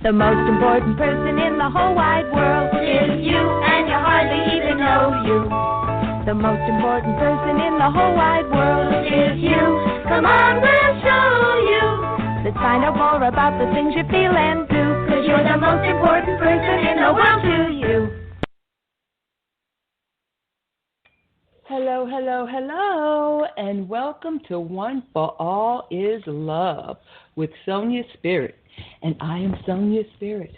The most important person in the whole wide world is you, and you hardly even know you. The most important person in the whole wide world is you. Come on, we'll show you. Let's find out more about the things you feel and do, 'cause you're the most important person in the world to you. Hello, hello, hello, and welcome to One4ALLisLove with Sonya Spirit. And I am Sonya Spirit.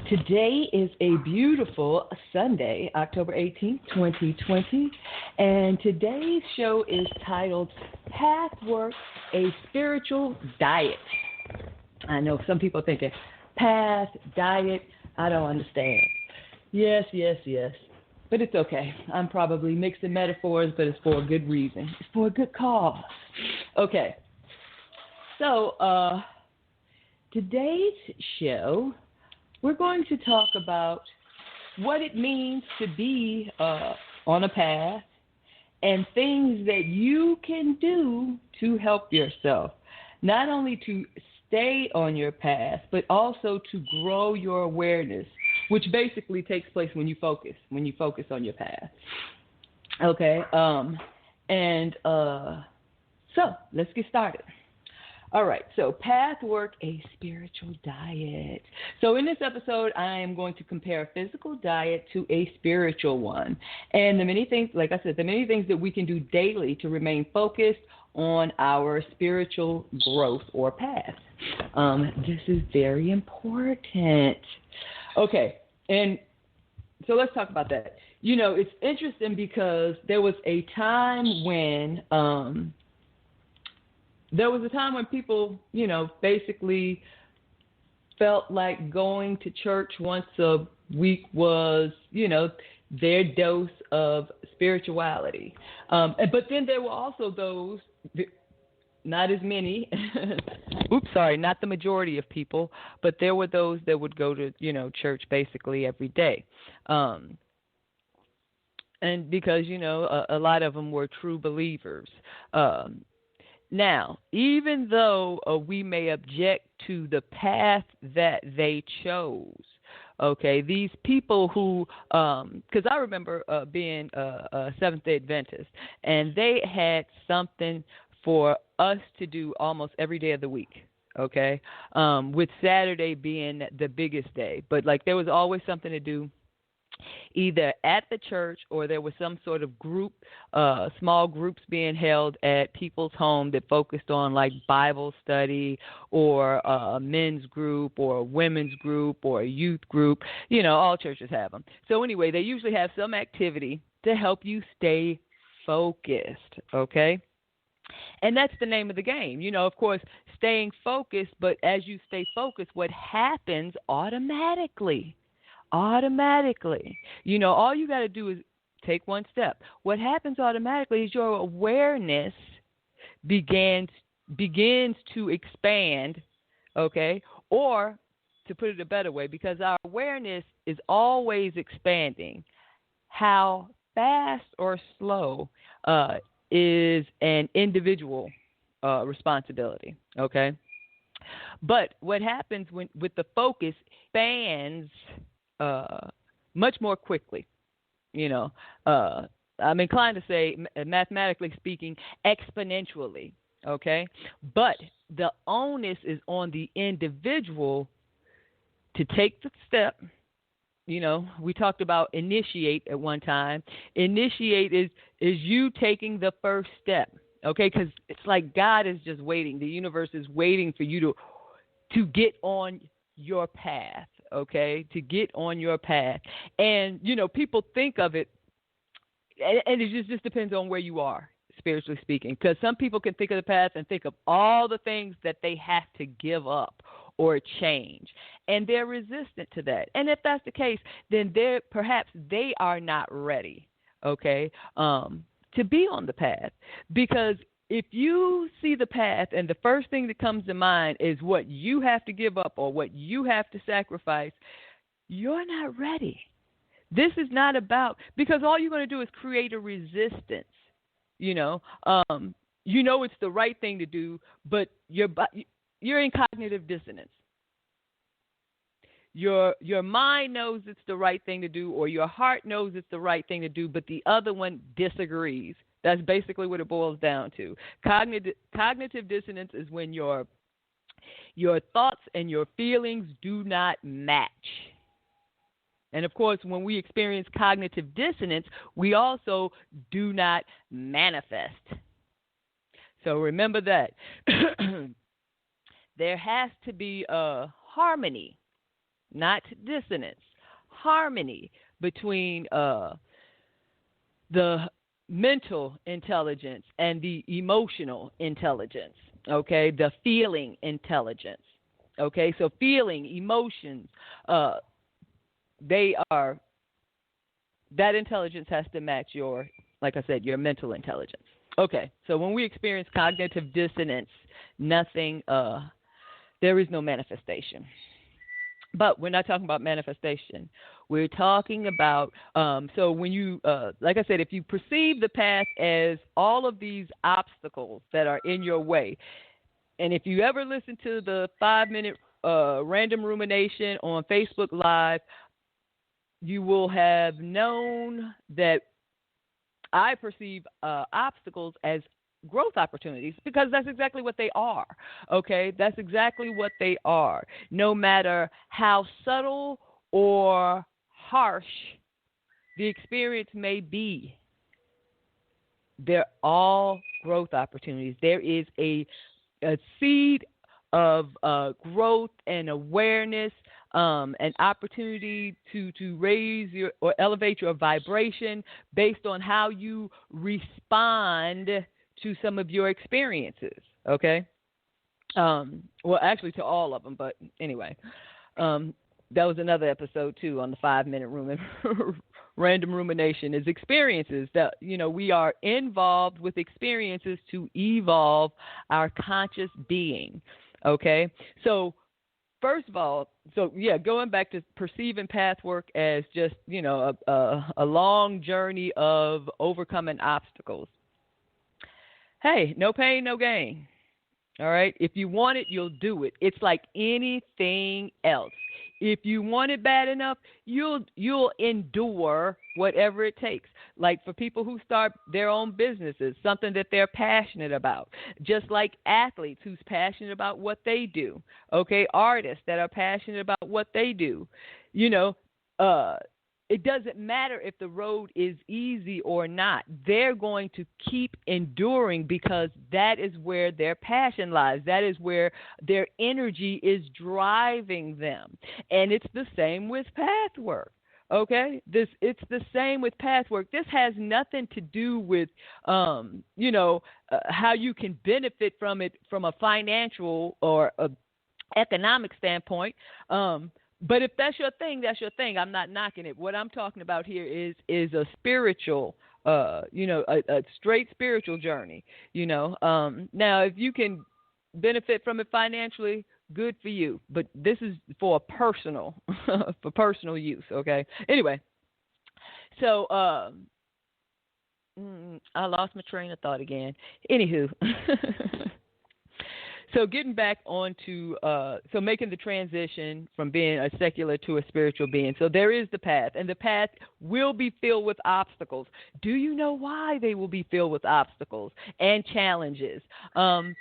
Today is a beautiful Sunday, October 18th, 2020, and today's show is titled Pathwork, a Spiritual Diet. I know some people think path, diet, I don't understand. Yes, but it's okay. I'm probably mixing metaphors, but it's for a good reason. It's for a good cause. Okay, so today's show, we're going to talk about what it means to be on a path and things that you can do to help yourself. Not only to stay on your path, but also to grow your awareness, which basically takes place when you focus on your path. Okay, so let's get started. All right, so Pathwork, a spiritual diet. So in this episode, I am going to compare a physical diet to a spiritual one. And the many things, like I said, the many things that we can do daily to remain focused on our spiritual growth or path. This is very important. Okay, and so let's talk about that. You know, it's interesting because there was a time when people, you know, basically felt like going to church once a week was, you know, their dose of spirituality. But then there were also those, not as many, not the majority of people, but there were those that would go to, you know, church basically every day. And because, you know, a lot of them were true believers. Now, even though we may object to the path that they chose, okay, these people who, because I remember being a Seventh-day Adventist, and they had something for us to do almost every day of the week, okay, with Saturday being the biggest day. But, like, there was always something to do either at the church or there was some sort of group, small groups being held at people's home that focused on like Bible study or a men's group or a women's group or a youth group. You know, all churches have them. So anyway, they usually have some activity to help you stay focused, okay? And that's the name of the game. You know, of course, staying focused, but as you stay focused, what happens automatically, you know, all you got to do is take one step. What happens automatically is your awareness begins to expand, okay? Or, to put it a better way, because our awareness is always expanding, how fast or slow is an individual responsibility, okay? But what happens with the focus expands much more quickly, you know. I'm inclined to say, mathematically speaking, exponentially, okay? But the onus is on the individual to take the step. You know, we talked about initiate at one time. Initiate is you taking the first step, okay? Because it's like God is just waiting. The universe is waiting for you to get on your path, okay, to get on your path. And, you know, people think of it, and it just depends on where you are, spiritually speaking, because some people can think of the path and think of all the things that they have to give up or change, and they're resistant to that. And if that's the case, then perhaps they are not ready, okay, to be on the path. Because if you see the path and the first thing that comes to mind is what you have to give up or what you have to sacrifice, you're not ready. This is not about, because all you're going to do is create a resistance. You know it's the right thing to do, but you're in cognitive dissonance. your mind knows it's the right thing to do, or your heart knows it's the right thing to do, but the other one disagrees. That's basically what it boils down to. Cognitive dissonance is when your thoughts and your feelings do not match. And of course, when we experience cognitive dissonance, we also do not manifest. So remember that. There has to be a harmony, not dissonance, harmony between the mental intelligence and the emotional intelligence, okay, the feeling intelligence, okay, so feeling, emotions, that intelligence has to match your, like I said, your mental intelligence. Okay, so when we experience cognitive dissonance, nothing, there is no manifestation. But we're not talking about manifestation. We're talking about, so when you, like I said, if you perceive the path as all of these obstacles that are in your way, and if you ever listen to the 5-minute random rumination on Facebook Live, you will have known that I perceive obstacles as growth opportunities, because that's exactly what they are, okay? That's exactly what they are. No matter how subtle or harsh the experience may be, they're all growth opportunities. There is a seed of growth and awareness, an opportunity to raise your or elevate your vibration based on how you respond to some of your experiences, okay? Well, actually to all of them, but anyway. That was another episode, too, on the 5-minute random rumination is experiences that, we are involved with experiences to evolve our conscious being, okay? So, first of all, going back to perceiving Pathwork as just, a long journey of overcoming obstacles. Hey, no pain, no gain. All right? If you want it, you'll do it. It's like anything else. If you want it bad enough, you'll endure whatever it takes. Like for people who start their own businesses, something that they're passionate about. Just like athletes who's passionate about what they do. Okay? Artists that are passionate about what they do. It doesn't matter if the road is easy or not. They're going to keep enduring because that is where their passion lies. That is where their energy is driving them. And it's the same with Pathwork. Okay? It's the same with Pathwork. This has nothing to do with, how you can benefit from it from a financial or a economic standpoint. But if that's your thing, that's your thing. I'm not knocking it. What I'm talking about here is a spiritual, a straight spiritual journey. Now if you can benefit from it financially, good for you. But this is for personal use. Okay. Anyway, so I lost my train of thought again. Anywho. So getting back onto, making the transition from being a secular to a spiritual being. So there is the path, and the path will be filled with obstacles. Do you know why they will be filled with obstacles and challenges and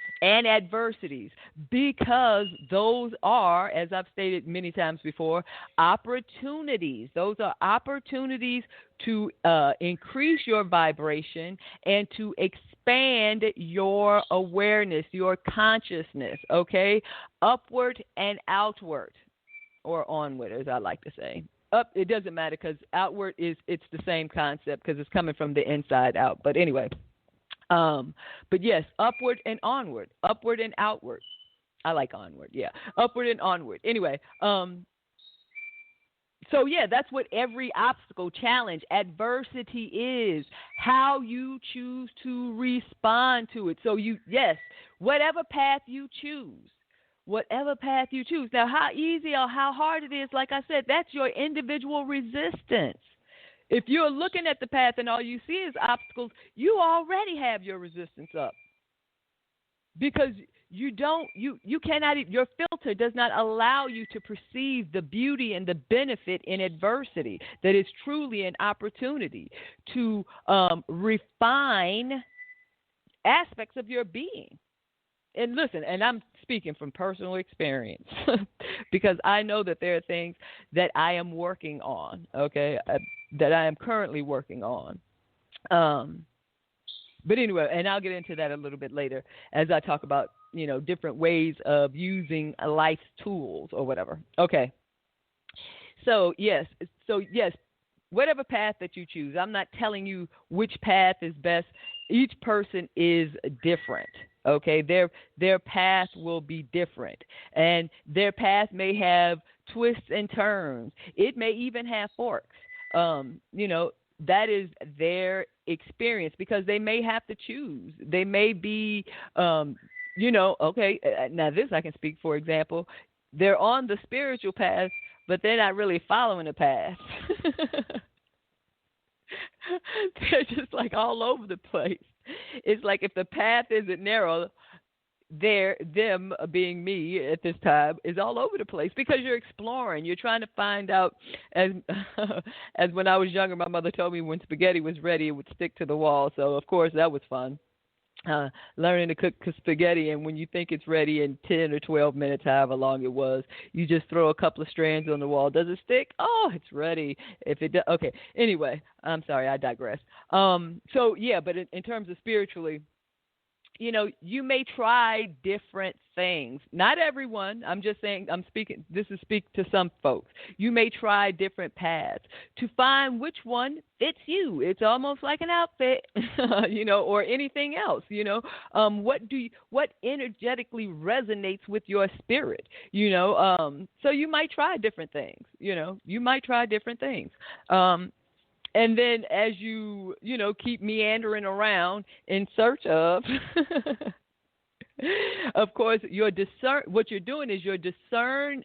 adversities? Because those are, as I've stated many times before, opportunities. Those are opportunities to increase your vibration and to expand your awareness, your consciousness, okay? Upward and outward, or onward, as I like to say. Up, it doesn't matter because outward it's the same concept because it's coming from the inside out. But anyway, but yes, upward and onward, upward and outward. I like onward, yeah. Upward and onward. Anyway, so, that's what every obstacle, challenge, adversity is, how you choose to respond to it. So, whatever path you choose. Now, how easy or how hard it is, like I said, that's your individual resistance. If you're looking at the path and all you see is obstacles, you already have your resistance up. Because you cannot, your filter does not allow you to perceive the beauty and the benefit in adversity. That is truly an opportunity to refine aspects of your being. And listen, and I'm speaking from personal experience because I know that there are things that I am working on, okay, that I am currently working on. But anyway, and I'll get into that a little bit later as I talk about, different ways of using life's tools or whatever. Okay. So yes, whatever path that you choose, I'm not telling you which path is best. Each person is different. Okay, their path will be different, and their path may have twists and turns. It may even have forks. That is their experience because they may have to choose. They may be, okay. Now this I can speak. For example, they're on the spiritual path, but they're not really following the path. They're just like all over the place. It's like if the path isn't narrow, them being me at this time is all over the place because you're exploring. You're trying to find out. As when I was younger, my mother told me when spaghetti was ready, it would stick to the wall. So of course that was fun. Learning to cook spaghetti, and when you think it's ready in 10 or 12 minutes, however long it was, you just throw a couple of strands on the wall. Does it stick? Oh, it's ready. If it does, okay. Anyway, I'm sorry, I digress. So yeah, but in terms of spiritually, you may try different things. Not everyone. I'm just saying, speak to some folks. You may try different paths to find which one fits you. It's almost like an outfit, or anything else, what energetically resonates with your spirit, so you might try different things, And then as you, keep meandering around in search of, of course, what you're doing is you're discerning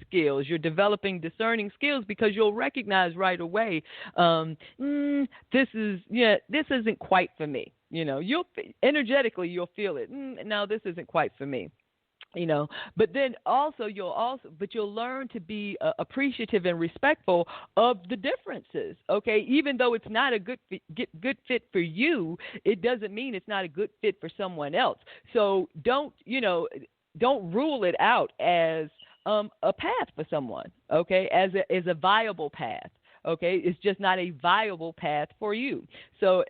skills. You're developing discerning skills because you'll recognize right away, this isn't quite for me. You'll energetically you'll feel it. No, this isn't quite for me. But then also you'll learn to be appreciative and respectful of the differences. Okay, even though it's not a good fit for you, it doesn't mean it's not a good fit for someone else. So don't rule it out as a path for someone. Okay, as a viable path. Okay, it's just not a viable path for you. So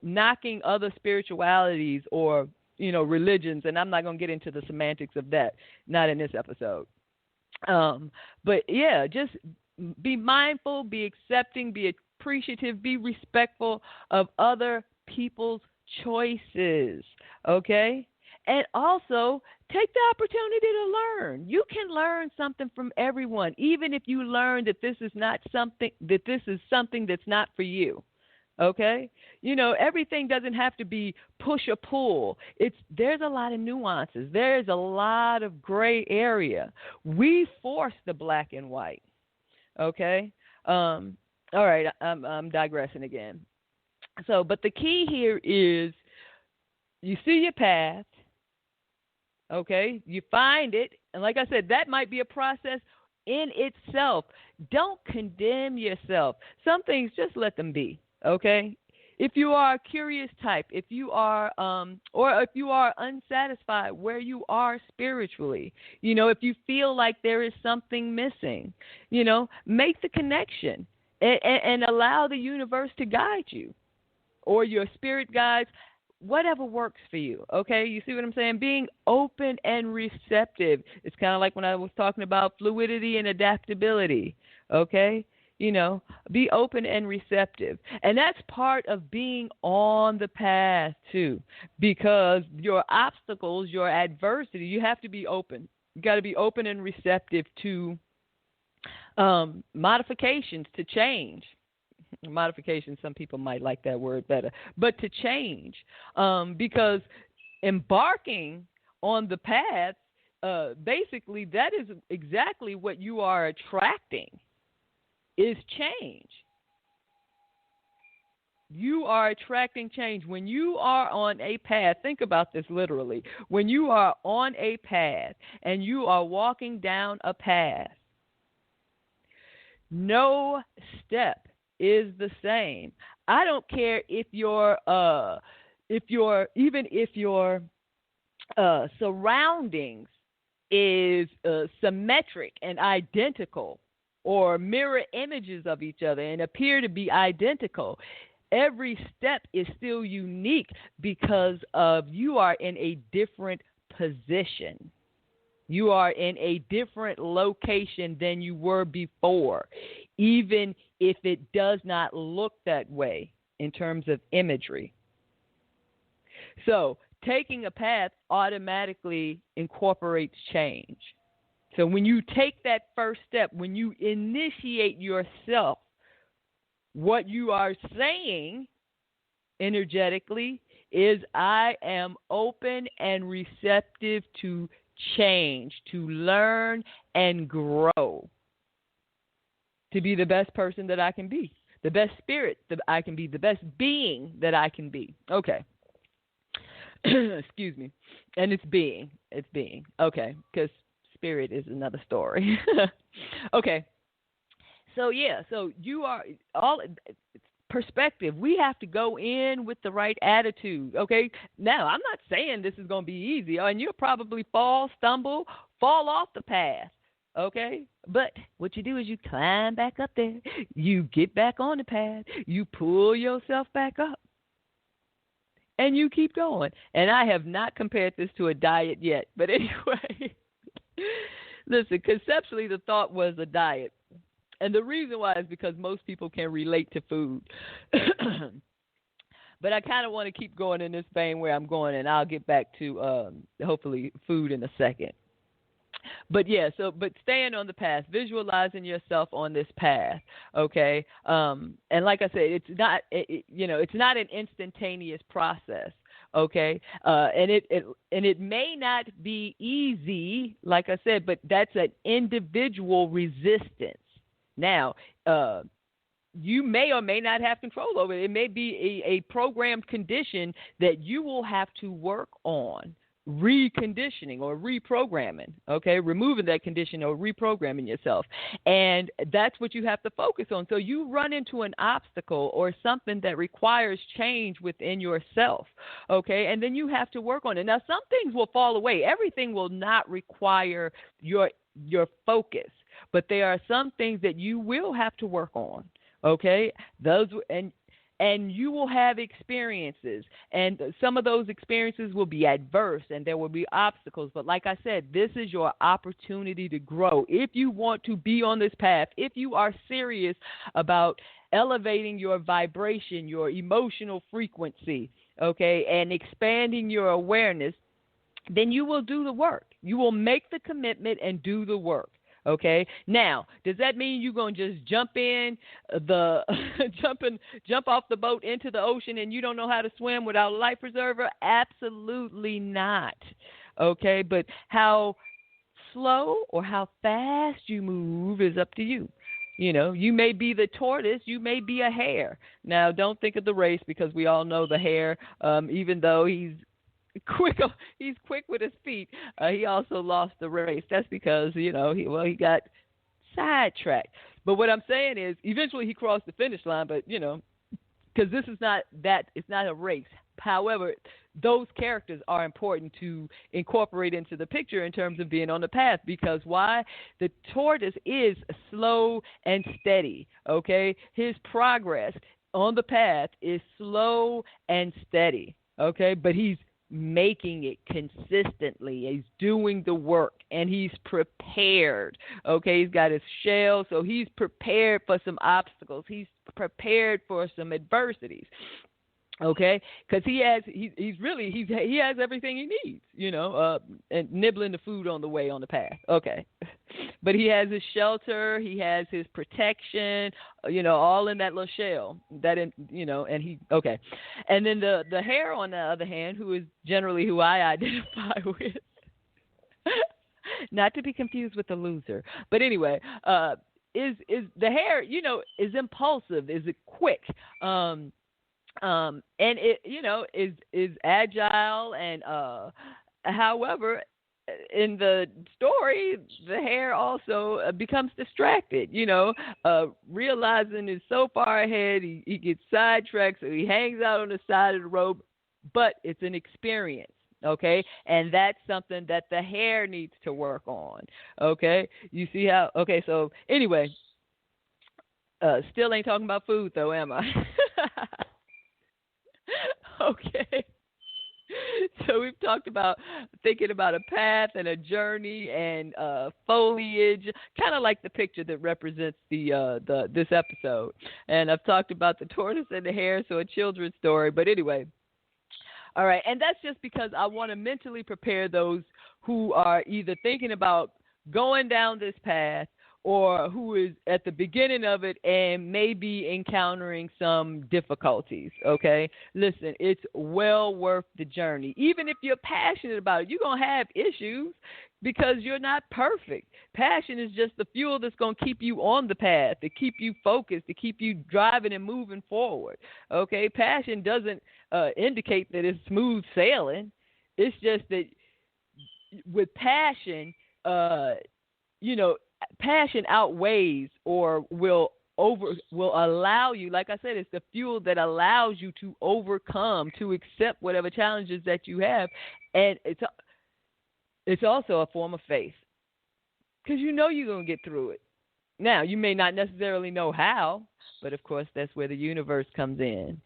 knocking other spiritualities or religions, and I'm not going to get into the semantics of that, not in this episode. But yeah, just be mindful, be accepting, be appreciative, be respectful of other people's choices, okay? And also take the opportunity to learn. You can learn something from everyone, even if you learn that this is something that's not for you. Okay? Everything doesn't have to be push or pull. There's a lot of nuances. There's a lot of gray area. We force the black and white. Okay? All right, I'm digressing again. So, but the key here is you see your path. Okay? You find it. And like I said, that might be a process in itself. Don't condemn yourself. Some things, just let them be. Okay, if you are a curious type, if you are, or if you are unsatisfied where you are spiritually, if you feel like there is something missing, make the connection and allow the universe to guide you, or your spirit guides, whatever works for you. Okay, you see what I'm saying? Being open and receptive. It's kind of like when I was talking about fluidity and adaptability. Okay. Be open and receptive. And that's part of being on the path, too, because your obstacles, your adversity, you have to be open. You got to be open and receptive to modifications, to change. Modifications, some people might like that word better, but to change, because embarking on the path, basically, that is exactly what you are attracting. Is change. You are attracting change. When you are on a path, think about this literally. When you are on a path and you are walking down a path, no step is the same. I don't care if your surroundings is symmetric and identical, or mirror images of each other and appear to be identical. Every step is still unique because of you are in a different position. You are in a different location than you were before, even if it does not look that way in terms of imagery. So taking a path automatically incorporates change. So when you take that first step, when you initiate yourself, what you are saying energetically is, I am open and receptive to change, to learn and grow, to be the best person that I can be, the best spirit that I can be, the best being that I can be. Okay. Excuse me. And it's being. Okay. Because spirit is another story. Okay. So you are all perspective. We have to go in with the right attitude. Okay. Now, I'm not saying this is going to be easy, and you'll probably stumble, fall off the path. Okay. But what you do is you climb back up there. You get back on the path. You pull yourself back up. And you keep going. And I have not compared this to a diet yet. But anyway, listen, conceptually the thought was a diet. And the reason why is because most people can relate to food. But I kind of want to keep going in this vein where I'm going, and I'll get back to hopefully food in a second. But but staying on the path, visualizing yourself on this path, okay? And like I said, it's not an instantaneous process, okay? And it may not be easy, like I said, but that's an individual resistance. Now, you may or may not have control over it. It may be a programmed condition that you will have to work on reconditioning or reprogramming, okay? Removing that condition or reprogramming yourself. And that's what you have to focus on. So you run into an obstacle or something that requires change within yourself, okay? And then you have to work on it. Now, some things will fall away. Everything will not require your focus, but there are some things that you will have to work on, okay? And you will have experiences, and some of those experiences will be adverse, and there will be obstacles. But like I said, this is your opportunity to grow. If you want to be on this path, if you are serious about elevating your vibration, your emotional frequency, okay, and expanding your awareness, then you will do the work. You will make the commitment and do the work. Okay. Now, does that mean you're gonna just jump off the boat into the ocean and you don't know how to swim without a life preserver? Absolutely not. Okay, but how slow or how fast you move is up to you. You know, you may be the tortoise, you may be a hare. Now, don't think of the race, because we all know the hare, even though he's quick with his feet, he also lost the race. That's because, he got sidetracked. But what I'm saying is, eventually he crossed the finish line, but, because this is not that, it's not a race. However, those characters are important to incorporate into the picture in terms of being on the path, because why? The tortoise is slow and steady, okay? His progress on the path is slow and steady, okay? But he's making it consistently. He's doing the work, and he's prepared. Okay, he's got his shell, so he's prepared for some obstacles. He's prepared for some adversities. Okay, because he has everything he needs, and nibbling the food on the way on the path. Okay, but he has his shelter, he has his protection, all in that little shell. And okay, and then the hare, on the other hand, who is generally who I identify with, not to be confused with the loser, but anyway, is the hare, is impulsive, is it quick? And it, is agile, and however, in the story, the hare also becomes distracted, realizing is so far ahead, he gets sidetracked, so he hangs out on the side of the road, but it's an experience. Okay, and that's something that the hare needs to work on. Okay, you see how? Okay, so anyway, still ain't talking about food though, am I? Okay. So we've talked about thinking about a path and a journey and foliage, kind of like the picture that represents the this episode. And I've talked about the tortoise and the hare, so a children's story. But anyway, all right. And that's just because I want to mentally prepare those who are either thinking about going down this path or who is at the beginning of it and may be encountering some difficulties, okay? Listen, it's well worth the journey. Even if you're passionate about it, you're going to have issues because you're not perfect. Passion is just the fuel that's going to keep you on the path, to keep you focused, to keep you driving and moving forward, okay? Passion doesn't indicate that it's smooth sailing. It's just that with passion, passion outweighs or will allow you, like I said, it's the fuel that allows you to overcome, to accept whatever challenges that you have. And it's also a form of faith because you're going to get through it. Now, you may not necessarily know how, but of course that's where the universe comes in.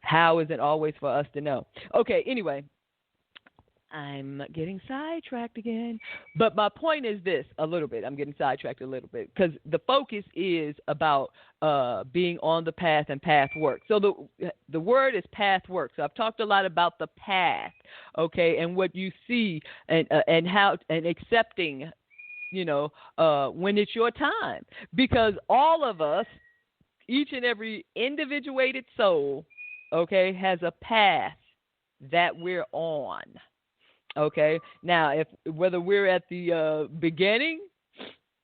How isn't always for us to know. Okay, anyway, I'm getting sidetracked again. But my point is this, a little bit. I'm getting sidetracked a little bit because the focus is about being on the path and path work. So the word is path work. So I've talked a lot about the path, okay, and what you see and how and accepting, when it's your time. Because all of us, each and every individuated soul, okay, has a path that we're on. Okay. Now, whether we're at the beginning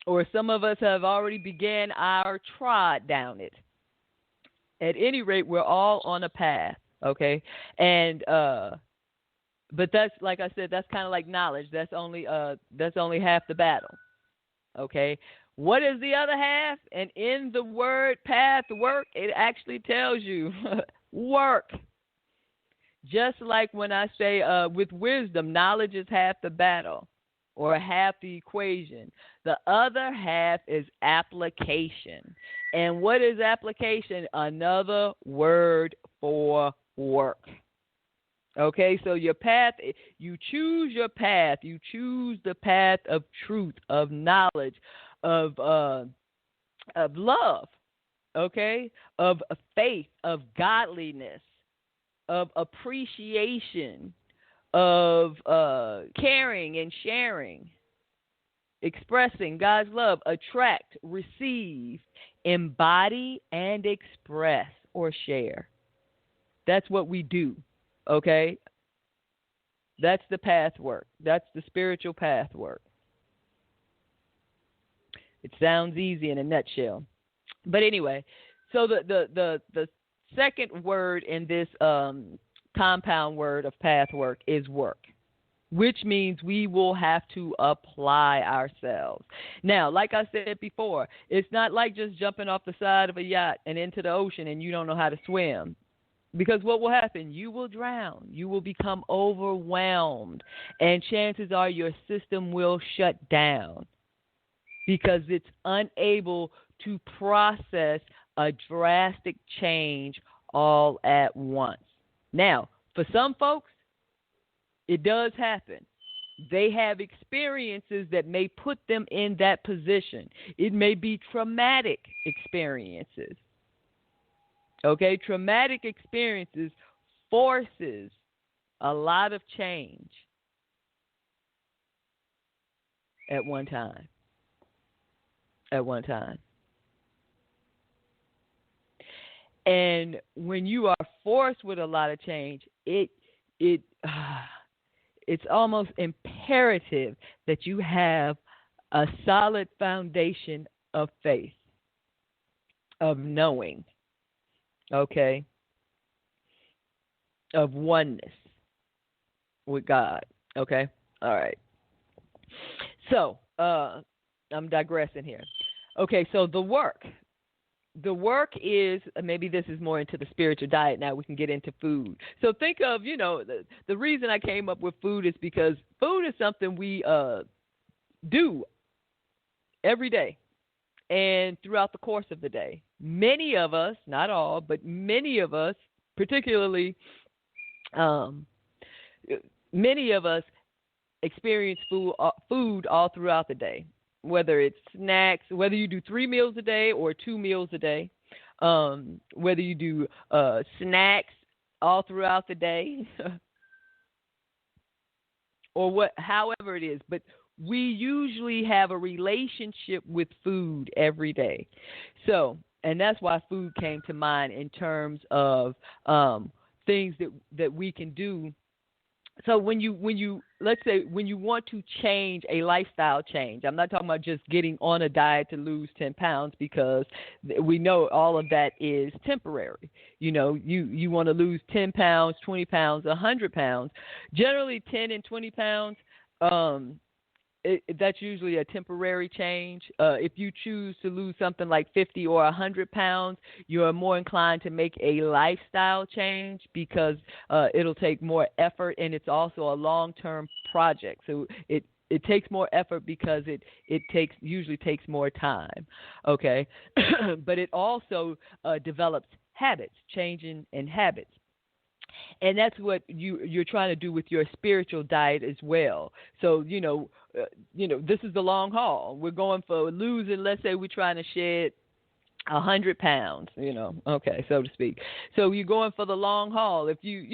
or some of us have already began our trod down it, at any rate, we're all on a path. Okay. And but that's, like I said, that's kind of like knowledge. That's only half the battle. Okay. What is the other half? And in the word path work, it actually tells you work. Just like when I say with wisdom, knowledge is half the battle or half the equation. The other half is application. And what is application? Another word for work. Okay, so your path, you choose your path. You choose the path of truth, of knowledge, of love, okay, of faith, of godliness, of appreciation, of caring and sharing, expressing God's love, attract, receive, embody, and express or share. That's what we do, okay? That's the path work. That's the spiritual path work. It sounds easy in a nutshell. But anyway, so the second word in this compound word of path work is work, which means we will have to apply ourselves. Now, like I said before, it's not like just jumping off the side of a yacht and into the ocean and you don't know how to swim. Because what will happen? You will drown. You will become overwhelmed. And chances are your system will shut down because it's unable to process a drastic change all at once. Now, for some folks, it does happen. They have experiences that may put them in that position. It may be traumatic experiences. Okay, traumatic experiences forces a lot of change at one time. And when you are forced with a lot of change, it's almost imperative that you have a solid foundation of faith, of knowing. Okay? of oneness with God. Okay? All right. So, I'm digressing here. Okay, so the work. The work is, maybe this is more into the spiritual diet now. We can get into food. So think of, the reason I came up with food is because food is something we do every day and throughout the course of the day. Many of us, not all, but many of us, particularly many of us experience food all throughout the day, whether it's snacks, whether you do 3 meals a day or 2 meals a day, whether you do snacks all throughout the day, or however it is. But we usually have a relationship with food every day. So, and that's why food came to mind in terms of things that we can do. So when you let's say when you want to change a lifestyle change, I'm not talking about just getting on a diet to lose 10 pounds, because we know all of that is temporary. You want to lose 10 pounds, 20 pounds, 100 pounds. Generally 10 and 20 pounds, that's usually a temporary change. If you choose to lose something like 50 or 100 pounds, you're more inclined to make a lifestyle change, because it'll take more effort, and it's also a long-term project. So it takes more effort because it usually takes more time. Okay, but it also develops habits, changing in habits. And that's what you're trying to do with your spiritual diet as well. So, this is the long haul. We're going for losing, let's say we're trying to shed 100 pounds, okay, so to speak. So you're going for the long haul. If you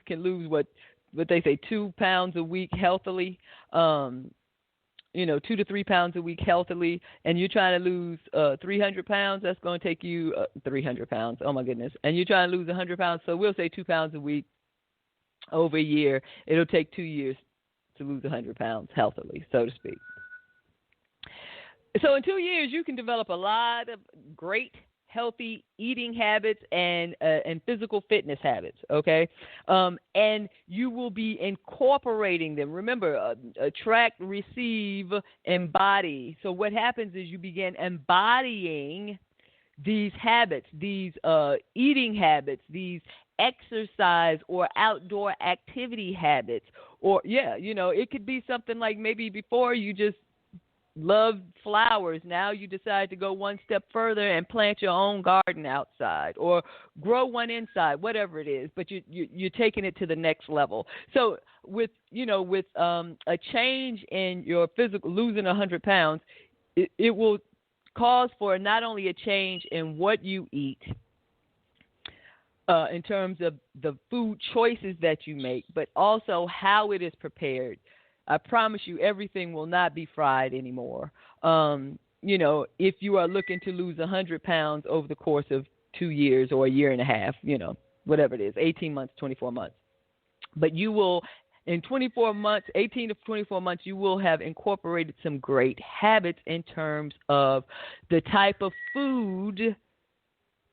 can lose what they say, 2 pounds a week healthily, 2 to 3 pounds a week healthily, and you're trying to lose 300 pounds, that's going to take you 300 pounds. Oh, my goodness. And you're trying to lose 100 pounds, so we'll say 2 pounds a week over a year. It'll take 2 years to lose 100 pounds healthily, so to speak. So in 2 years, you can develop a lot of great healthy eating habits and physical fitness habits, okay? And you will be incorporating them. Remember, attract, receive, embody. So what happens is you begin embodying these habits, these eating habits, these exercise or outdoor activity habits. Or, it could be something like maybe before you just loved flowers. Now you decide to go one step further and plant your own garden outside, or grow one inside, whatever it is. But you're taking it to the next level. So with a change in your physical, losing 100 pounds, it will cause for not only a change in what you eat, in terms of the food choices that you make, but also how it is prepared. I promise you, everything will not be fried anymore. If you are looking to lose 100 pounds over the course of 2 years or a year and a half, whatever it is, 18 months, 24 months. But you will, in 24 months, 18 to 24 months, you will have incorporated some great habits in terms of the type of food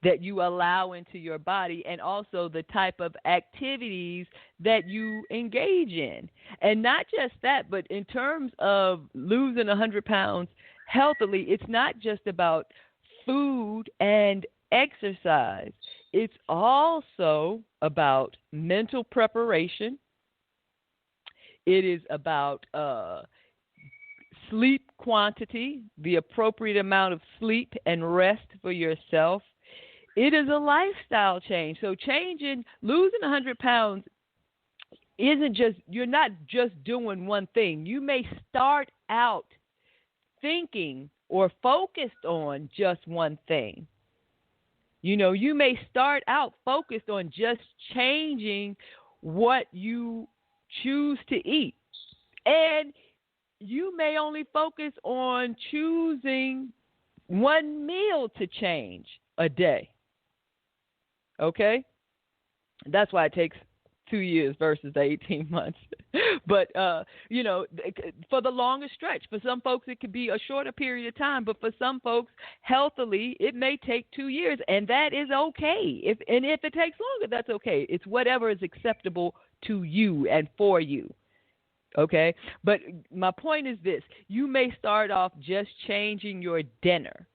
that you allow into your body, and also the type of activities that you engage in. And not just that, but in terms of losing 100 pounds healthily, it's not just about food and exercise. It's also about mental preparation. It is about sleep quantity, the appropriate amount of sleep and rest for yourself. It is a lifestyle change. So losing 100 pounds isn't just, you're not just doing one thing. You may start out thinking or focused on just one thing. You may start out focused on just changing what you choose to eat. And you may only focus on choosing one meal to change a day. Okay? That's why it takes 2 years versus the 18 months. But, for the longest stretch. For some folks, it could be a shorter period of time. But for some folks, healthily, it may take 2 years. And that is okay. If it takes longer, that's okay. It's whatever is acceptable to you and for you. Okay? But my point is this. You may start off just changing your dinner.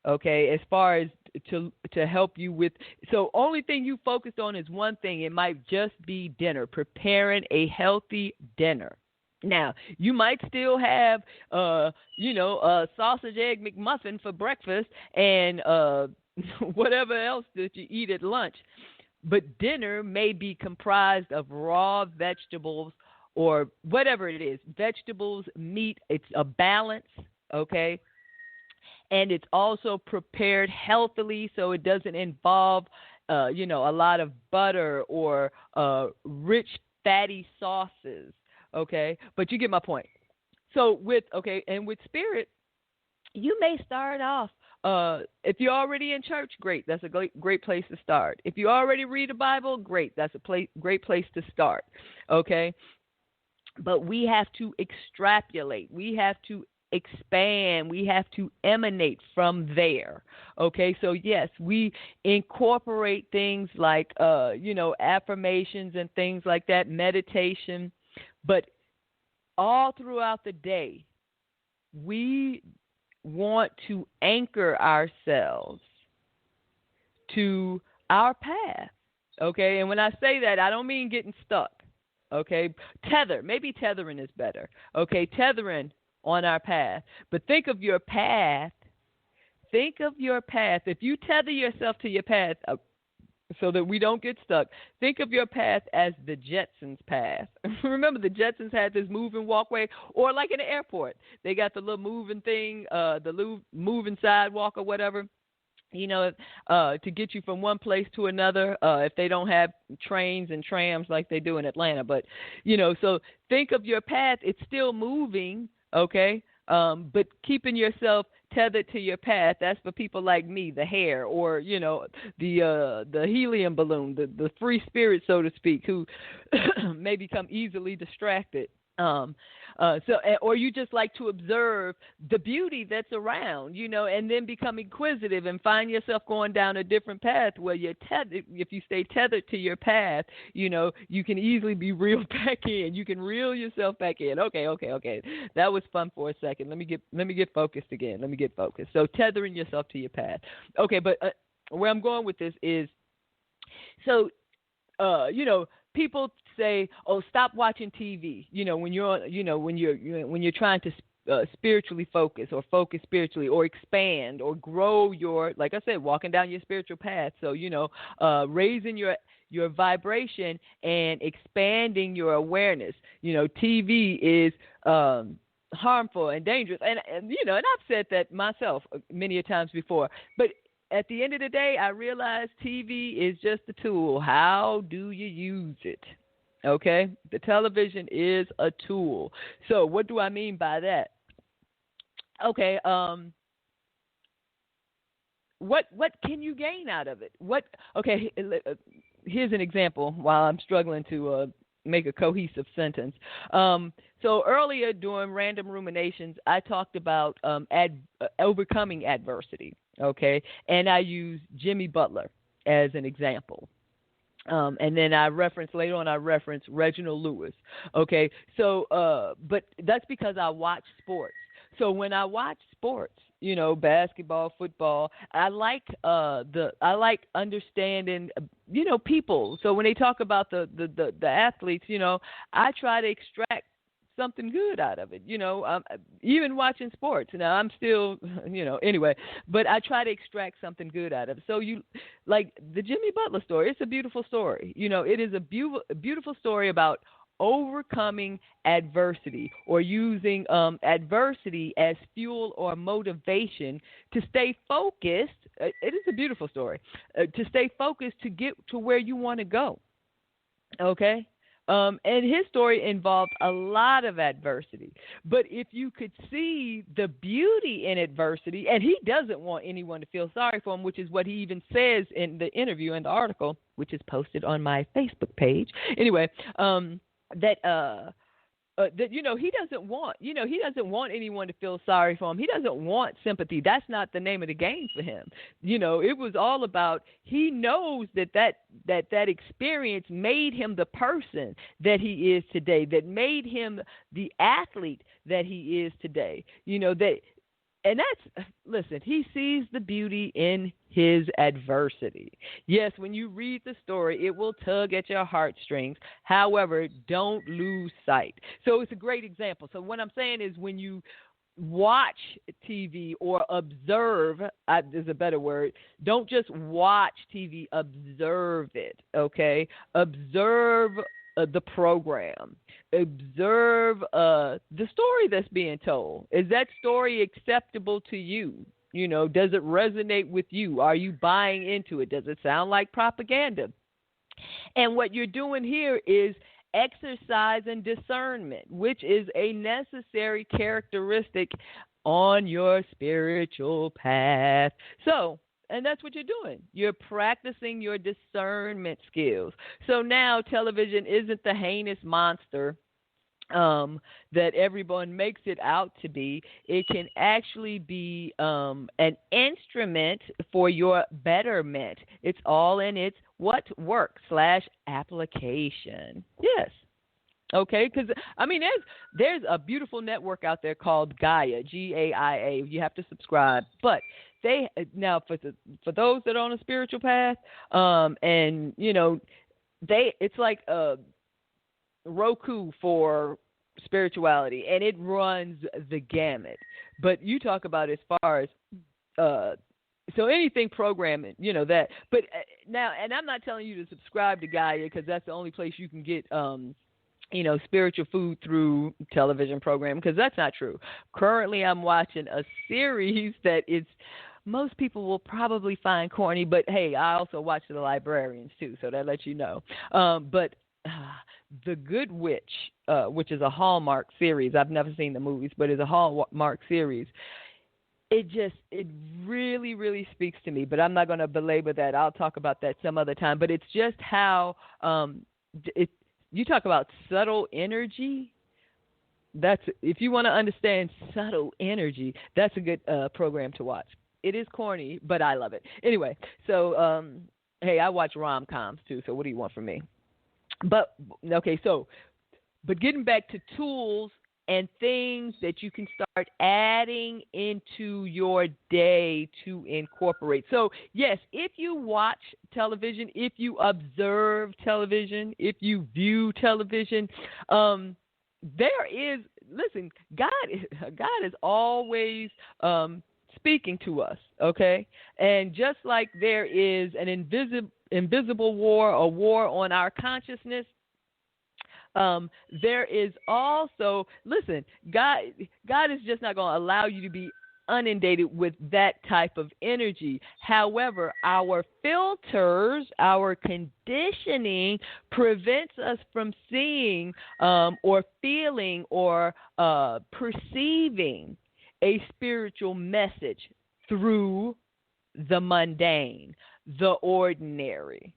Okay, as far as to help you with, so only thing you focused on is one thing. It might just be dinner, preparing a healthy dinner. Now, you might still have, a sausage egg McMuffin for breakfast and whatever else that you eat at lunch. But dinner may be comprised of raw vegetables or whatever it is, vegetables, meat. It's a balance, okay? And it's also prepared healthily, so it doesn't involve, a lot of butter or rich fatty sauces. Okay, but you get my point. So with spirit, you may start off. If you're already in church, great. That's a great place to start. If you already read the Bible, great. That's a great place to start. Okay, but we have to extrapolate. We have to expand. We have to emanate from there. Okay, so yes, we incorporate things like affirmations and things like that, meditation, but all throughout the day we want to anchor ourselves to our path. Okay, and when I say that, I don't mean getting stuck. Okay, maybe tethering is better. Okay, tethering on our path. But think of your path. Think of your path. If you tether yourself to your path so that we don't get stuck, think of your path as the Jetsons' path. Remember, the Jetsons had this moving walkway, or like in the airport, they got the little moving thing, the little moving sidewalk or whatever, to get you from one place to another, if they don't have trains and trams like they do in Atlanta. But, so think of your path. It's still moving. Okay, but keeping yourself tethered to your path, that's for people like me, the hair, or, the helium balloon, the free spirit, so to speak, who may become easily distracted. Or you just like to observe the beauty that's around, and then become inquisitive and find yourself going down a different path where you're tethered. If you stay tethered to your path, you can easily be reeled back in. You can reel yourself back in. Okay. That was fun for a second. Let me get focused again. Let me get focused. So tethering yourself to your path. Okay, but where I'm going with this is, so, people say, "Oh, stop watching TV." When you're trying to spiritually focus or focus spiritually or expand or grow your, like I said, walking down your spiritual path. So raising your vibration and expanding your awareness. TV is harmful and dangerous, and I've said that myself many a times before, but at the end of the day, I realize TV is just a tool. How do you use it? Okay? The television is a tool. So what do I mean by that? Okay, what can you gain out of it? Okay, here's an example while I'm struggling to make a cohesive sentence. So earlier during Random Ruminations, I talked about overcoming adversity. Okay, and I use Jimmy Butler as an example. And then later on I reference Reginald Lewis. Okay, so but that's because I watch sports. So when I watch sports, basketball, football, I like understanding people. So when they talk about the athletes, I try to extract something good out of it, even watching sports. Now I'm still, anyway, but I try to extract something good out of it. So like the Jimmy Butler story, it's a beautiful story. It is a beautiful story about overcoming adversity or using adversity as fuel or motivation to stay focused. It is a beautiful story, to stay focused to get to where you want to go. Okay. And his story involved a lot of adversity. But if you could see the beauty in adversity, and he doesn't want anyone to feel sorry for him, which is what he even says in the interview in the article, which is posted on my Facebook page. Anyway, that he doesn't want anyone to feel sorry for him. He doesn't want sympathy. That's not the name of the game for him. It was all about, he knows that experience made him the person that he is today, that made him the athlete that he is today. Listen, he sees the beauty in his adversity. Yes, when you read the story, it will tug at your heartstrings. However, don't lose sight. So it's a great example. So what I'm saying is, when you watch TV or observe, is a better word, don't just watch TV, observe it, okay? Observe the program. Observe the story that's being told. Is that story acceptable to you? Does it resonate with you? Are you buying into it? Does it sound like propaganda? And what you're doing here is exercising discernment, which is a necessary characteristic on your spiritual path. And that's what you're doing. You're practicing your discernment skills. So now television isn't the heinous monster that everyone makes it out to be. It can actually be an instrument for your betterment. It's all in its work/application. Yes. Okay, because there's a beautiful network out there called Gaia, Gaia. You have to subscribe, but for those that are on a spiritual path, it's like a Roku for spirituality, and it runs the gamut. But you talk about as far as anything programming, that. But now, and I'm not telling you to subscribe to Gaia, because that's the only place you can get spiritual food through television program, because that's not true. Currently, I'm watching a series that most people will probably find corny, but hey, I also watch The Librarians too, so that lets you know. But The Good Witch, which is a Hallmark series, I've never seen the movies, but it's a Hallmark series. It really, really speaks to me, but I'm not going to belabor that. I'll talk about that some other time. But it's just how you talk about subtle energy. If you want to understand subtle energy, that's a good program to watch. It is corny, but I love it. Anyway, so hey, I watch rom-coms too. So what do you want from me? But getting back to tools and things that you can start adding into your day to incorporate. So, yes, if you watch television, if you observe television, if you view television, God is always speaking to us, okay? And just like there is an invisible war, a war on our consciousness, there is also, listen, God is just not going to allow you to be inundated with that type of energy. However, our filters, our conditioning prevents us from seeing or feeling or perceiving a spiritual message through the mundane, the ordinary.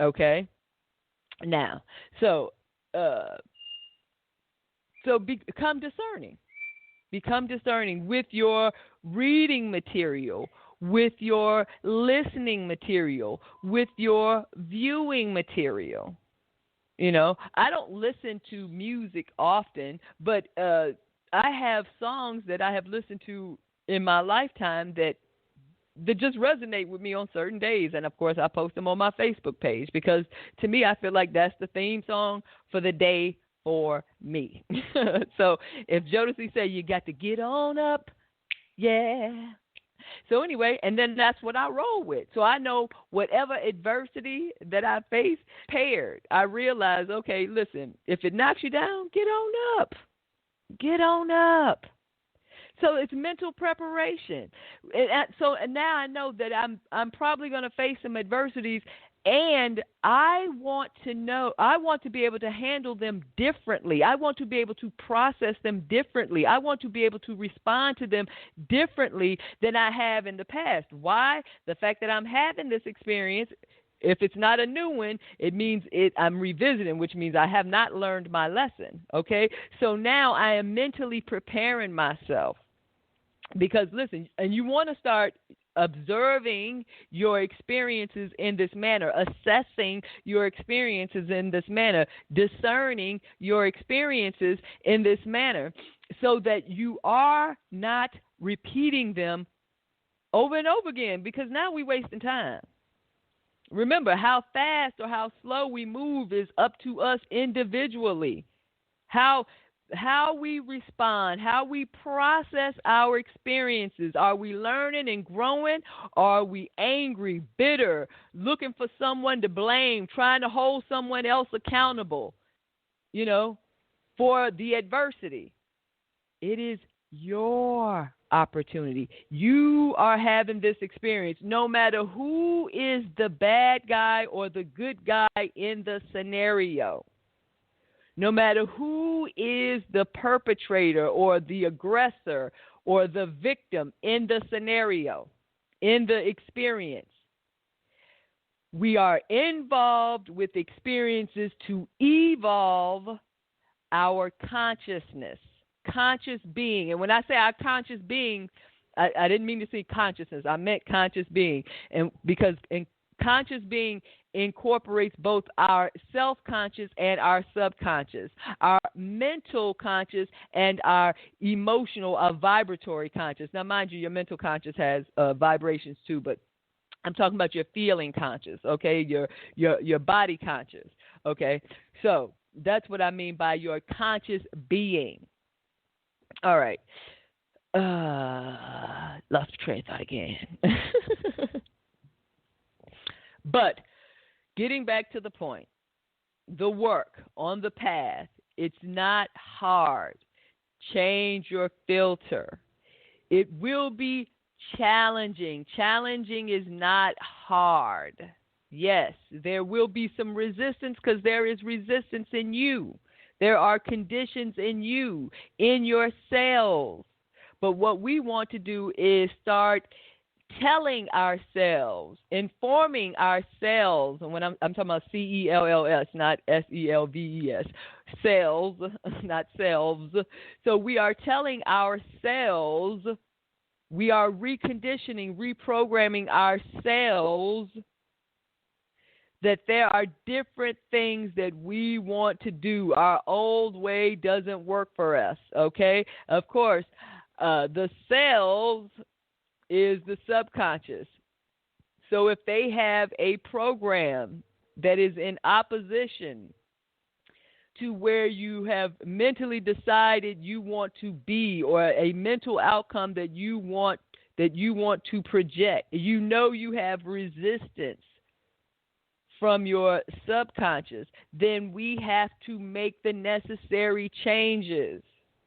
Okay? Now, become discerning. Become discerning with your reading material, with your listening material, with your viewing material. I don't listen to music often, but I have songs that I have listened to in my lifetime that just resonate with me on certain days. And, of course, I post them on my Facebook page because, to me, I feel like that's the theme song for the day for me. So if Jodeci said you got to get on up, yeah. So anyway, and then that's what I roll with. So I know whatever adversity that I face, paired, I realize, okay, listen, if it knocks you down, get on up. Get on up. So it's mental preparation. And now I know that I'm probably going to face some adversities, And I want to be able to handle them differently. I want to be able to process them differently. I want to be able to respond to them differently than I have in the past. Why? The fact that I'm having this experience, if it's not a new one, it means I'm revisiting, which means I have not learned my lesson. Okay? So now I am mentally preparing myself. Because, listen, and you want to start observing your experiences in this manner, assessing your experiences in this manner, discerning your experiences in this manner, so that you are not repeating them over and over again, because now we're wasting time. Remember, how fast or how slow we move is up to us individually. How we respond, how we process our experiences. Are we learning and growing? Or are we angry, bitter, looking for someone to blame, trying to hold someone else accountable, for the adversity? It is your opportunity. You are having this experience, no matter who is the bad guy or the good guy in the scenario. No matter who is the perpetrator or the aggressor or the victim in the scenario, in the experience, we are involved with experiences to evolve our consciousness, conscious being. And when I say our conscious being, I didn't mean to say consciousness. I meant conscious being. And because in conscious being incorporates both our self-conscious and our subconscious, our mental conscious and our emotional, our vibratory conscious. Now, mind you, your mental conscious has vibrations too, but I'm talking about your feeling conscious, okay, your body conscious, okay? So that's what I mean by your conscious being. All right. Lost train of thought again. But getting back to the point, the work on the path, it's not hard. Change your filter. It will be challenging. Challenging is not hard. Yes, there will be some resistance because there is resistance in you. There are conditions in you, in your cells. But what we want to do is start telling ourselves, informing ourselves, and when I'm talking about CELLS, not SELVES, cells, not selves. So we are telling ourselves, we are reconditioning, reprogramming ourselves that there are different things that we want to do. Our old way doesn't work for us, okay? Of course, the cells is the subconscious. So if they have a program that is in opposition to where you have mentally decided you want to be, or a mental outcome that you want to project, you have resistance from your subconscious, then we have to make the necessary changes.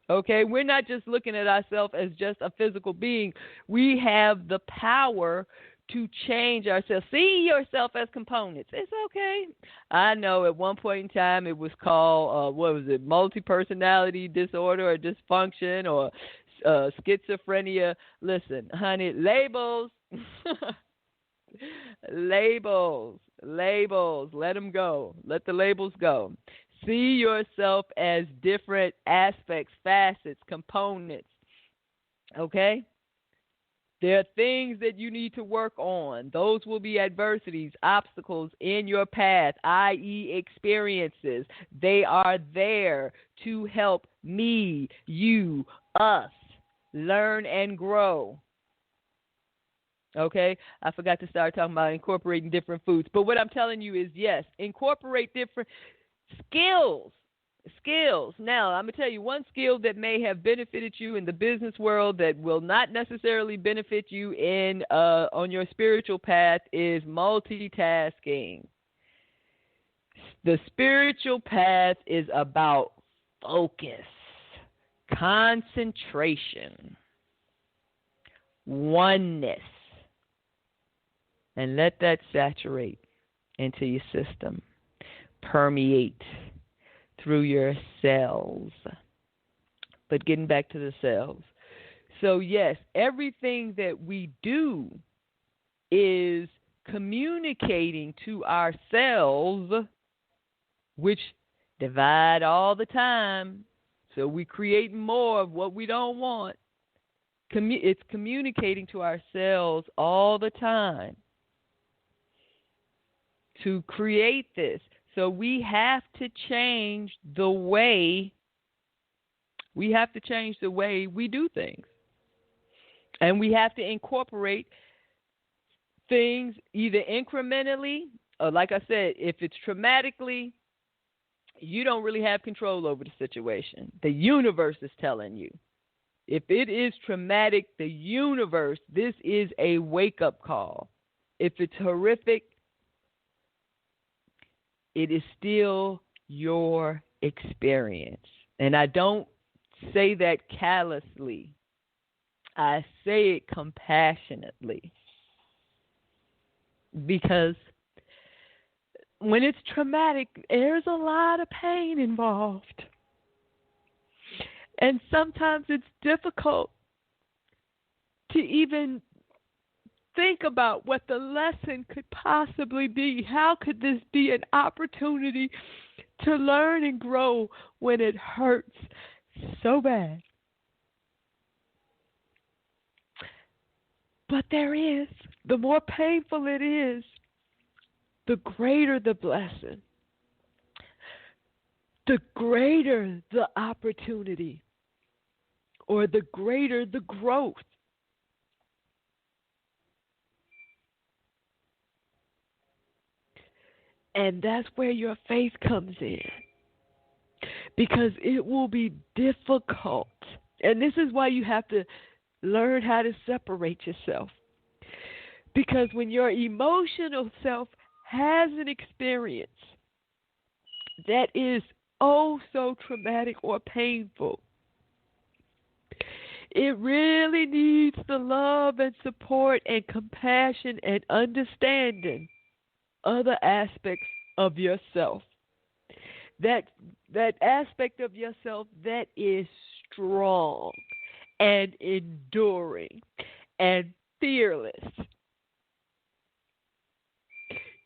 Okay, we're not just looking at ourselves as just a physical being. We have the power to change ourselves. See yourself as components. It's okay. I know at one point in time it was called, multi-personality disorder or dysfunction or schizophrenia. Listen, honey, labels. Labels. Let them go. Let the labels go. See yourself as different aspects, facets, components, okay? There are things that you need to work on. Those will be adversities, obstacles in your path, i.e. experiences. They are there to help me, you, us, learn and grow. Okay? I forgot to start talking about incorporating different foods. But what I'm telling you is, yes, incorporate different skills. Now, I'm going to tell you one skill that may have benefited you in the business world that will not necessarily benefit you in on your spiritual path is multitasking. The spiritual path is about focus, concentration, oneness. And let that saturate. into your system, permeate through your cells. But getting back to the cells. So yes, everything that we do is communicating to our cells, which divide all the time. So we create more of what we don't want. It's communicating to our cells all the time to create this. So we have to change the way we do things. And we have to incorporate things either incrementally or, like I said, if it's traumatically, you don't really have control over the situation. The universe is telling you. If it is traumatic, the universe, this is a wake-up call. If it's horrific, it is still your experience. And I don't say that callously. I say it compassionately. Because when it's traumatic, there's a lot of pain involved. And sometimes it's difficult to even think about what the lesson could possibly be. How could this be an opportunity to learn and grow when it hurts so bad? But there is. The more painful it is, the greater the blessing, the greater the opportunity, or the greater the growth. And that's where your faith comes in, because it will be difficult. And this is why you have to learn how to separate yourself. Because when your emotional self has an experience that is oh so traumatic or painful, it really needs the love and support and compassion and understanding other aspects of yourself. That aspect of yourself that is strong and enduring and fearless.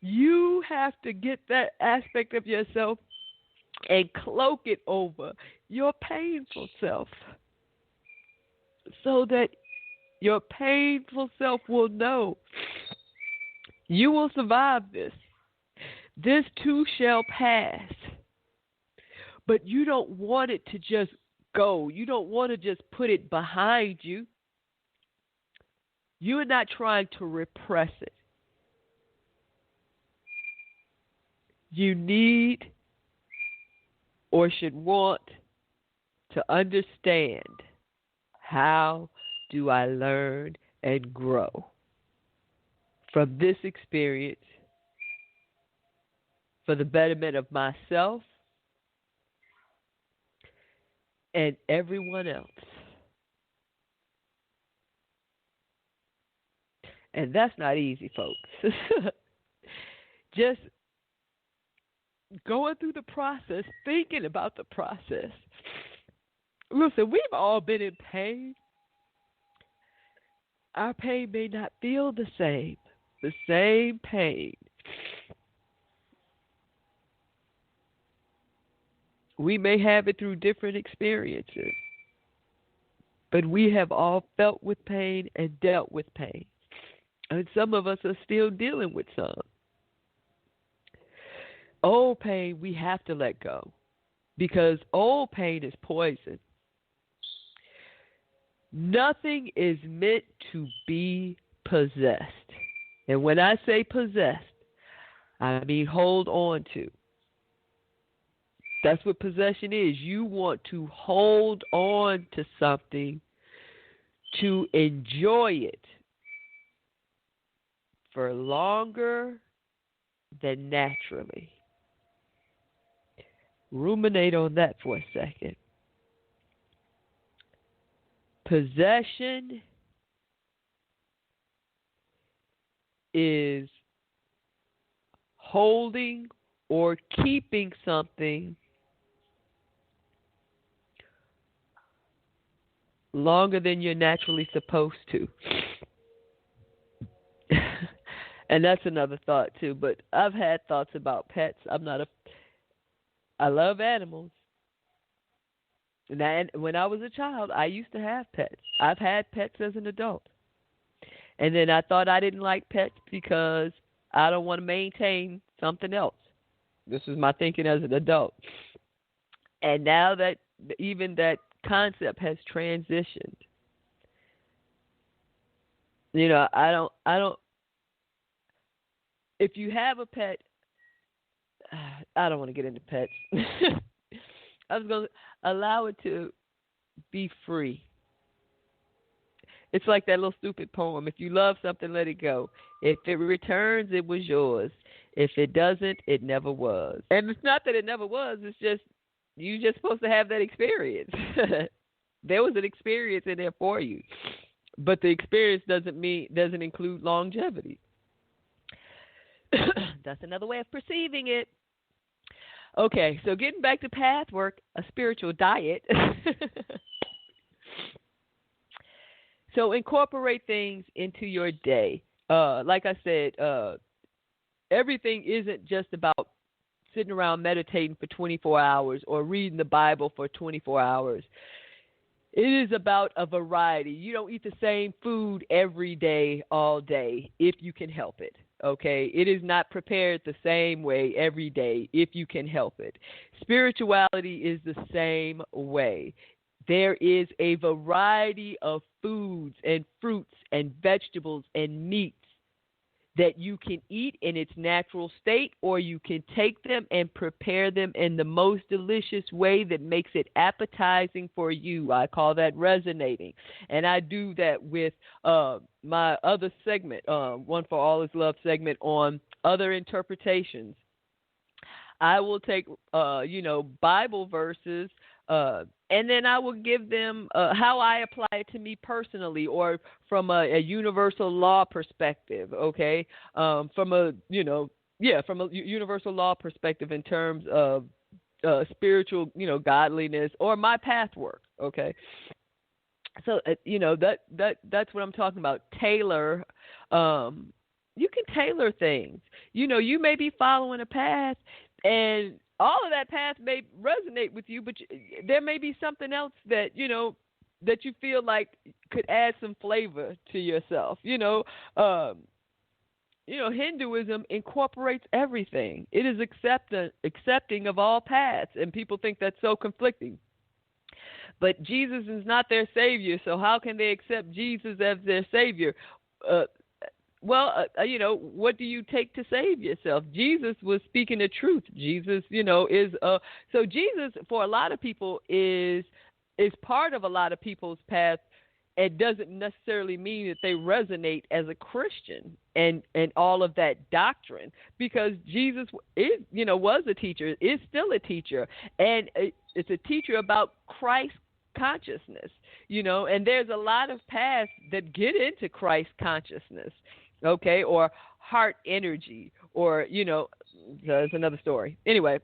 You have to get that aspect of yourself and cloak it over your painful self, so that your painful self will know you will survive this. This too shall pass. But you don't want it to just go. You don't want to just put it behind you. You are not trying to repress it. You need or should want to understand, how do I learn and grow from this experience for the betterment of myself and everyone else? And that's not easy, folks. Just going through the process, thinking about the process. Listen, we've all been in pain. Our pain may not feel the same pain. We may have it through different experiences, but we have all felt with pain and dealt with pain. And some of us are still dealing with some. Old pain we have to let go, because old pain is poison. Nothing is meant to be possessed. And when I say possessed, I mean hold on to. That's what possession is. You want to hold on to something to enjoy it for longer than naturally. Ruminate on that for a second. Possession is holding or keeping something longer than you're naturally supposed to. And that's another thought too. But I've had thoughts about pets. I love animals. And when I was a child, I used to have pets. I've had pets as an adult. And then I thought I didn't like pets because I don't want to maintain something else. This is my thinking as an adult. And now that even that concept has transitioned, I don't, if you have a pet, I don't want to get into pets. I was going to allow it to be free. It's like that little stupid poem. If you love something, let it go. If it returns, it was yours. If it doesn't, it never was. And it's not that it never was. It's just you're just supposed to have that experience. There was an experience in there for you. But the experience doesn't include longevity. That's another way of perceiving it. Okay, so getting back to Pathwork, a spiritual diet. So incorporate things into your day. Like I said, everything isn't just about sitting around meditating for 24 hours or reading the Bible for 24 hours. It is about a variety. You don't eat the same food every day, all day, if you can help it. Okay? It is not prepared the same way every day, if you can help it. Spirituality is the same way. There is a variety of foods and fruits and vegetables and meats that you can eat in its natural state, or you can take them and prepare them in the most delicious way that makes it appetizing for you. I call that resonating. And I do that with my other segment, One4ALLisLove segment on other interpretations. I will take, Bible verses, and then I will give them how I apply it to me personally, or from a universal law perspective. Okay, from a universal law perspective in terms of spiritual, godliness, or my pathwork. Okay, so that's what I'm talking about. Tailor. You can tailor things. You may be following a path, and all of that path may resonate with you, but there may be something else that, that you feel like could add some flavor to yourself. Hinduism incorporates everything. It is accepting of all paths, and people think that's so conflicting. But Jesus is not their savior, so how can they accept Jesus as their savior? What do you take to save yourself? Jesus was speaking the truth. Jesus, is so Jesus for a lot of people is part of a lot of people's path. It doesn't necessarily mean that they resonate as a Christian and all of that doctrine, because Jesus is, was a teacher, is still a teacher, and it's a teacher about Christ consciousness, and there's a lot of paths that get into Christ consciousness. Okay, or heart energy, or, that's another story. Anyway,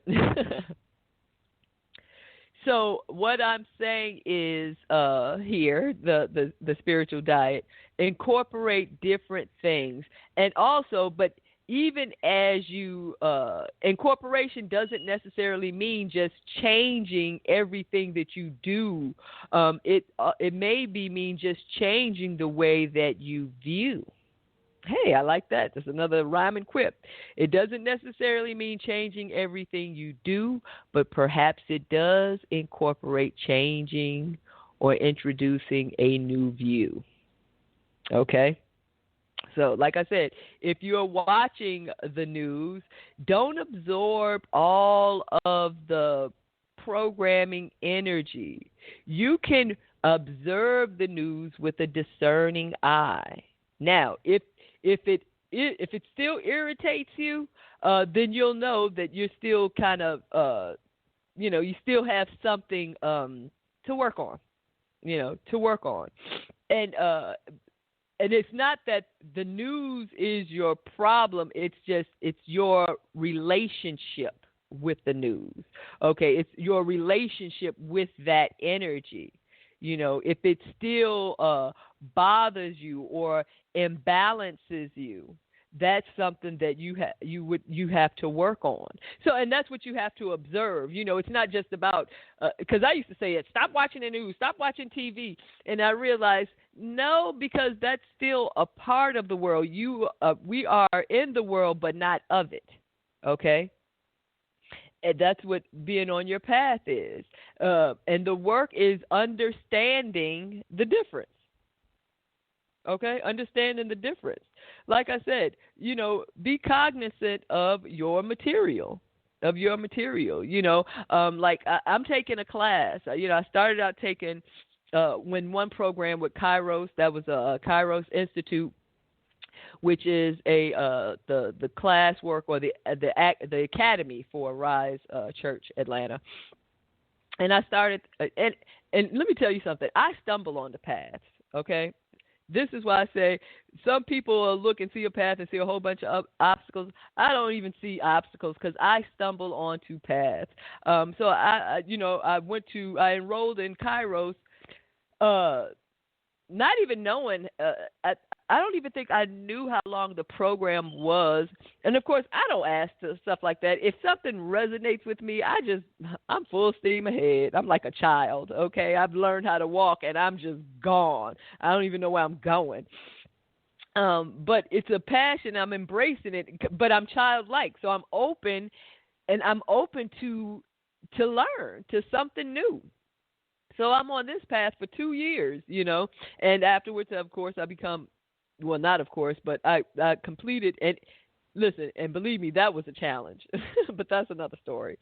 so what I'm saying is here, the spiritual diet, incorporate different things. And also, but even as you, incorporation doesn't necessarily mean just changing everything that you do. It may mean just changing the way that you view. Hey, I like that. That's another rhyme and quip. It doesn't necessarily mean changing everything you do, but perhaps it does incorporate changing or introducing a new view. Okay? So, like I said, if you're watching the news, don't absorb all of the programming energy. You can observe the news with a discerning eye. Now, if it still irritates you, then you'll know that you're still kind of, you still have something to work on, And it's not that the news is your problem. It's your relationship with the news. Okay, it's your relationship with that energy. If it still bothers you or imbalances you, that's something that you have to work on. So, and that's what you have to observe. It's not just about, because I used to say it, stop watching the news, stop watching TV. And I realized, no, because that's still a part of the world. We are in the world, but not of it. Okay? And that's what being on your path is. And the work is understanding the difference. Okay? Understanding the difference. Like I said, be cognizant of your material. I'm taking a class. I started out taking one program with Kairos. That was a Kairos Institute, which is the class work or the academy for Rise Church Atlanta. And I started, and let me tell you something. I stumble on the paths. Okay. This is why I say some people look and see a path and see a whole bunch of obstacles. I don't even see obstacles because I stumble onto paths. So I enrolled in Kairos, not even knowing. I don't even think I knew how long the program was. And of course, I don't ask stuff like that. If something resonates with me, I'm full steam ahead. I'm like a child, okay? I've learned how to walk, and I'm just gone. I don't even know where I'm going. But it's a passion. I'm embracing it, but I'm childlike. So I'm open, and I'm open to learn, to something new. So I'm on this path for 2 years, and afterwards, of course, I become, well, not of course, but I completed, and listen, and believe me, that was a challenge, but that's another story.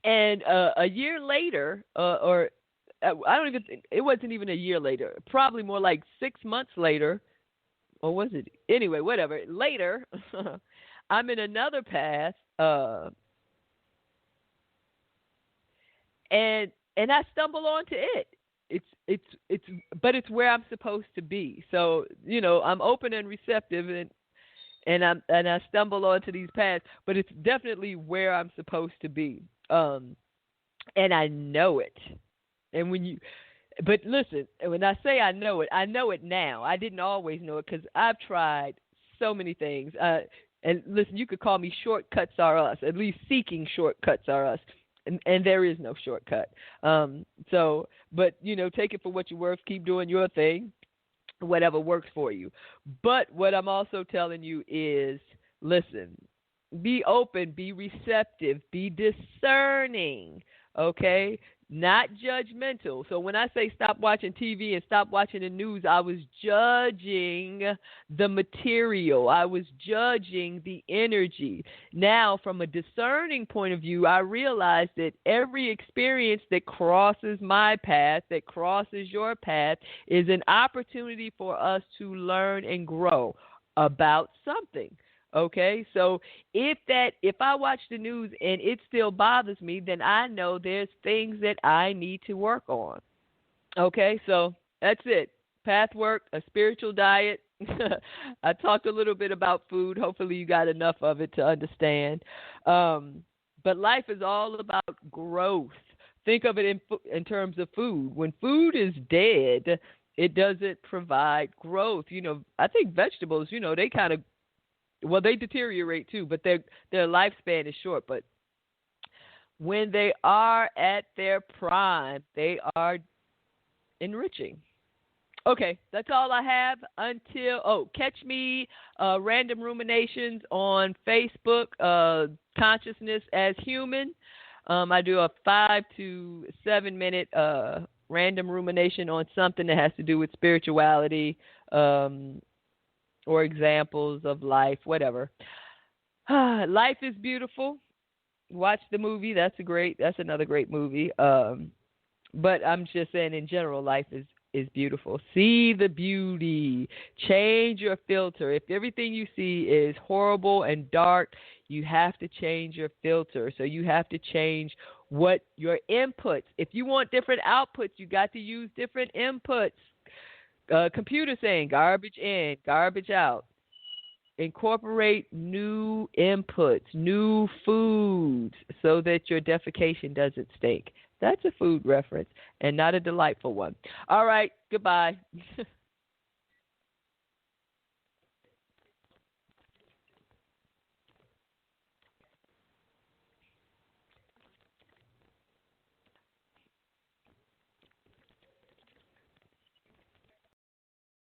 And a year later, it wasn't even a year later, probably more like 6 months later, or was it? Anyway, whatever. Later, I'm in another path, and I stumble onto it. But it's where I'm supposed to be. So, I'm open and receptive, and I stumble onto these paths, but it's definitely where I'm supposed to be. And I know it. But listen, when I say I know it now. I didn't always know it because I've tried so many things. And listen, you could call me shortcuts are us. At least seeking shortcuts are us. And there is no shortcut. But, take it for what you're worth. Keep doing your thing, whatever works for you. But what I'm also telling you is, listen, be open, be receptive, be discerning, okay? Not judgmental. So when I say stop watching TV and stop watching the news, I was judging the material. I was judging the energy. Now, from a discerning point of view, I realize that every experience that crosses my path, that crosses your path, is an opportunity for us to learn and grow about something. Okay, so if I watch the news and it still bothers me, then I know there's things that I need to work on. Okay, so that's it. Pathwork, a spiritual diet. I talked a little bit about food. Hopefully you got enough of it to understand. But life is all about growth. Think of it in terms of food. When food is dead, it doesn't provide growth. I think vegetables, they kind of, well, they deteriorate too, but their lifespan is short. But when they are at their prime, they are enriching. Okay, that's all I have until, catch me, Random Ruminations on Facebook, Consciousness as Human. I do a 5 to 7 minute random rumination on something that has to do with spirituality, or examples of life, whatever. Life is beautiful. Watch the movie. That's another great movie. But I'm just saying in general, life is beautiful. See the beauty. Change your filter. If everything you see is horrible and dark, you have to change your filter. So you have to change what your inputs. If you want different outputs, you got to use different inputs. Computer saying garbage in, garbage out. Incorporate new inputs, new foods, so that your defecation doesn't stink. That's a food reference and not a delightful one. All right, goodbye.